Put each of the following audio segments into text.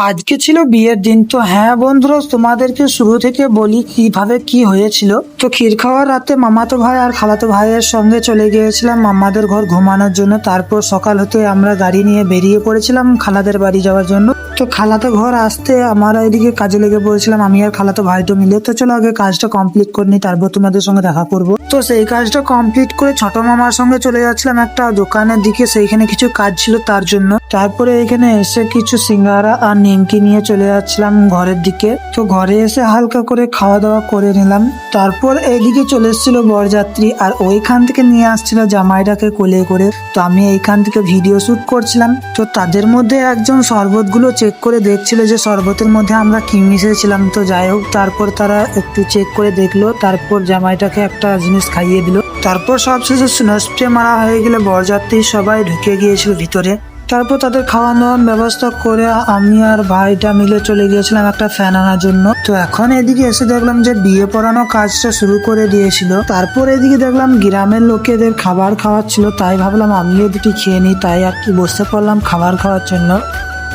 আজকে ছিল বিয়ের দিন। তো হ্যাঁ বন্ধুরা, তোমাদেরকে শুরু থেকে বলি কিভাবে কি হয়েছিল। তো ক্ষীর খাওয়ার রাতে মামাতো ভাই আর খালাতো ভাইয়ের সঙ্গে চলে গিয়েছিলাম মামাদের ঘর ঘুমানোর জন্য। তারপর সকাল হতে আমরা গাড়ি নিয়ে বেরিয়ে পড়েছিলাম খালাদের বাড়ি যাওয়ার জন্য। তো খালাতো ঘর আসতে আমরা এদিকে কাজে লেগে পড়েছিলাম, আমি আর খালাতো ভাইটো মিলে। তো চলো আগে কাজটা কমপ্লিট করে নি, তারপর তোমাদের সঙ্গে দেখা করব। তো সেই কাজটা কমপ্লিট করে ছোট মামার সঙ্গে চলে যাচ্ছিলাম একটা দোকানের দিকে, সেইখানে কিছু কাজ ছিল তার জন্য। তারপরে এখানে এসে কিছু সিঙ্গারা আর নিমকি নিয়ে চলে যাচ্ছিলাম ঘরের দিকে। তো ঘরে এসে হালকা করে খাওয়া দাওয়া করে নিলাম। তারপর এইদিকে চলে এসেছিল বরযাত্রী, আর ওইখান থেকে নিয়ে আসছিল জামাইটাকে কোলে করে। তো আমি এইখান থেকে ভিডিও শুট করছিলাম। তো তাদের মধ্যে একজন শরবতগুলো চেক করে দেখছিল যে শরবতের মধ্যে আমরা কি মিশিয়েছিলাম। তো যাই হোক, তারপর তারা একটু চেক করে দেখলো, তারপর জামাইটাকে একটা জিনিস খাইয়ে দিল। তারপর সবশেষে স্নো স্প্রে মারা হয়ে গেলে বরযাত্রী সবাই ঢুকে গিয়েছিল ভিতরে। তারপর তাদের খাওয়া দাওয়ার ব্যবস্থা করে আমি আর ভাইটা মিলে চলে গিয়েছিলাম একটা ফ্যান আনার জন্য। তো এখন এদিকে এসে দেখলাম যে বিয়ে পড়ানো কাজটা শুরু করে দিয়েছিল। তারপর এদিকে দেখলাম গ্রামের লোকেদের খাবার খাওয়াচ্ছিল, তাই ভাবলাম আমিও দুটি খেয়ে নিই, তাই আর কি বসে পড়লাম খাবার খাওয়ার জন্য।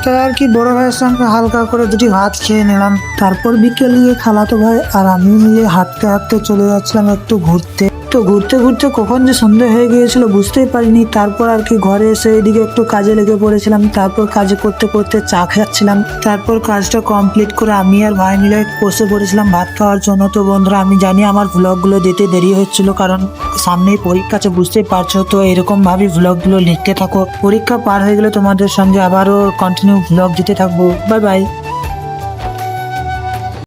তাই আর কি বড় ভাইয়ের সঙ্গে হালকা করে দুটি ভাত খেয়ে নিলাম। তারপর বিকেল গিয়ে খালাতো ভাই আর আমি মিলে হাঁটতে হাঁটতে চলে যাচ্ছিলাম একটু ঘুরতে। তো ঘুরতে ঘুরতে কখন যে সন্ধ্যে হয়ে গিয়েছিল বুঝতেই পারিনি। তারপর আর কি ঘরে এসে এদিকে একটু কাজে লেগে পড়েছিলাম। তারপর কাজে করতে করতে চা খাচ্ছিলাম। তারপর কাজটা কমপ্লিট করে আমি আর ভাই মিলে বসে পড়েছিলাম ভাত খাওয়ার জন্য। তো বন্ধুরা, আমি জানি আমার ব্লগগুলো দিতে দেরি হচ্ছিল, কারণ সামনেই পরীক্ষা আছে, বুঝতেই পারছো। তো এরকম ভাবে ব্লগগুলো লিখতে থাকো, পরীক্ষা পার হয়ে গেলে তোমাদের সঙ্গে আবারও কন্টিনিউ ব্লগ দিতে থাকবো। Bye bye.